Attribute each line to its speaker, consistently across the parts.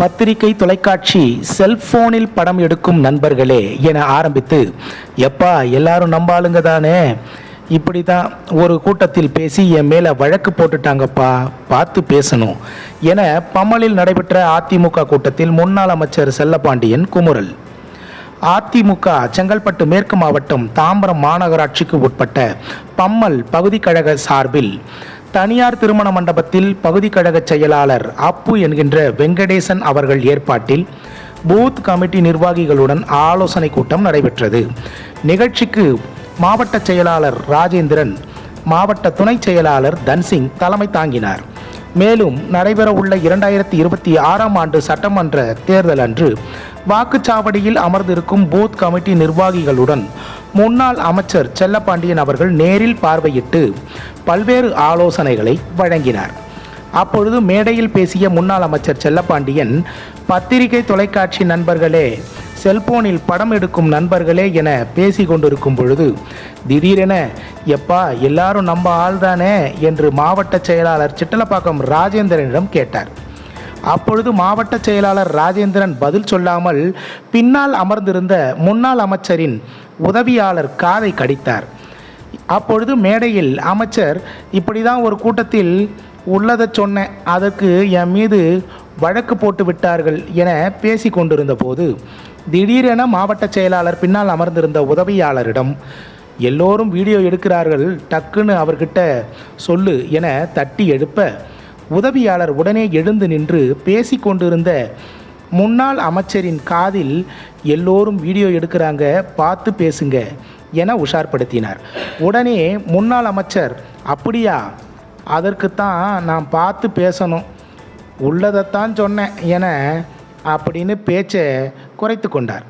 Speaker 1: பத்திரிகை, தொலைக்காட்சி, செல்போனில் படம் எடுக்கும் நண்பர்களே என ஆரம்பித்து, எப்பா எல்லாரும் நம்ப ஆளுங்க தானே, இப்படி தான் ஒரு கூட்டத்தில் பேசி என் மேலே வழக்கு போட்டுட்டாங்கப்பா, பார்த்து பேசணும் என பம்மலில் நடைபெற்ற அதிமுக கூட்டத்தில் முன்னாள் அமைச்சர் செல்லப்பாண்டியன் குமுறல். அதிமுக செங்கல்பட்டு மேற்கு மாவட்டம் தாம்பரம் மாநகராட்சிக்கு உட்பட்ட பம்மல் பகுதி கழக சார்பில் தனியார் திருமண மண்டபத்தில் பகுதி கழக செயலாளர் அப்பு என்கின்ற வெங்கடேசன் அவர்கள் ஏற்பாட்டில் பூத் கமிட்டி நிர்வாகிகளுடன் ஆலோசனை கூட்டம் நடைபெற்றது. நிகழ்ச்சிக்கு மாவட்ட செயலாளர் ராஜேந்திரன், மாவட்ட துணை செயலாளர் தன்சிங் தலைமை தாங்கினார். மேலும் நடைபெறவுள்ள 2026ஆம் ஆண்டு சட்டமன்ற தேர்தல் அன்று வாக்குச்சாவடியில் அமர்ந்திருக்கும் பூத் கமிட்டி நிர்வாகிகளுடன் முன்னாள் அமைச்சர் செல்லப்பாண்டியன் அவர்கள் நேரில் பார்வையிட்டு பல்வேறு ஆலோசனைகளை வழங்கினார். அப்பொழுது மேடையில் பேசிய முன்னாள் அமைச்சர் செல்லப்பாண்டியன், பத்திரிகை, தொலைக்காட்சி நண்பர்களே, செல்போனில் படம் எடுக்கும் நண்பர்களே என பேசி கொண்டிருக்கும் பொழுது திடீரென, எப்பா எல்லாரும் நம்ம ஆள்தானே என்று மாவட்ட செயலாளர் சிட்டலப்பாக்கம் ராஜேந்திரனிடம் கேட்டார். அப்பொழுது மாவட்ட செயலாளர் ராஜேந்திரன் பதில் சொல்லாமல் பின்னால் அமர்ந்திருந்த முன்னாள் அமைச்சரின் உதவியாளர் காதை கடித்தார். அப்பொழுது மேடையில் அமைச்சர், இப்படி தான் ஒரு கூட்டத்தில் உள்ளதை சொன்னேன், அதற்கு என் மீது வழக்கு போட்டு விட்டார்கள் என பேசி கொண்டிருந்த போது திடீரென மாவட்ட செயலாளர் பின்னால் அமர்ந்திருந்த உதவியாளரிடம், எல்லோரும் வீடியோ எடுக்கிறார்கள், டக்குன்னு அவர்கிட்ட சொல்லு என தட்டி எழுப்ப, உதவியாளர் உடனே எழுந்து நின்று பேசி கொண்டிருந்த முன்னாள் அமைச்சரின் காதில், எல்லோரும் வீடியோ எடுக்கிறாங்க, பார்த்து பேசுங்க என உஷார்படுத்தினார். உடனே முன்னாள் அமைச்சர், அப்படியா, அதற்குத்தான் நான் பார்த்து பேசணும், உள்ளதைத்தான் சொன்னேன் என அப்படின்னு பேச்சை குறைத்து கொண்டார்.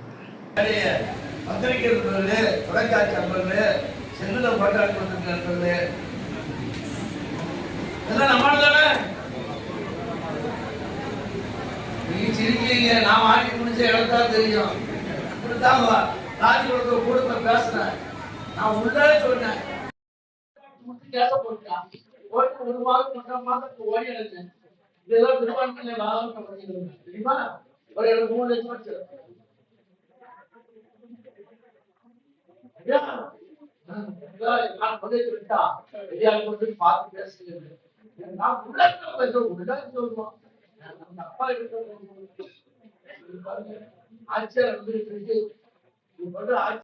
Speaker 2: நான் ஆட்சி முடிஞ்ச இடத்தான் தெரியும். இப்படித்தான் ராஜ்குலத்தை கூட்டத்தை பேசினேன். நான் உள்ளே சொன்னேன், ஒரு மாதம் 1.5 மாதத்துக்கு ஓடி எடுத்தேன். இதெல்லாம் திருவாரூர் தெரியுமா? ஒரு 3 லட்சம் வச்சு நான் விட்டா பார்த்து பேசுகிறேன். நான் உள்ள சொல்லுவோம். அப்பா ஆட்சியர் வந்து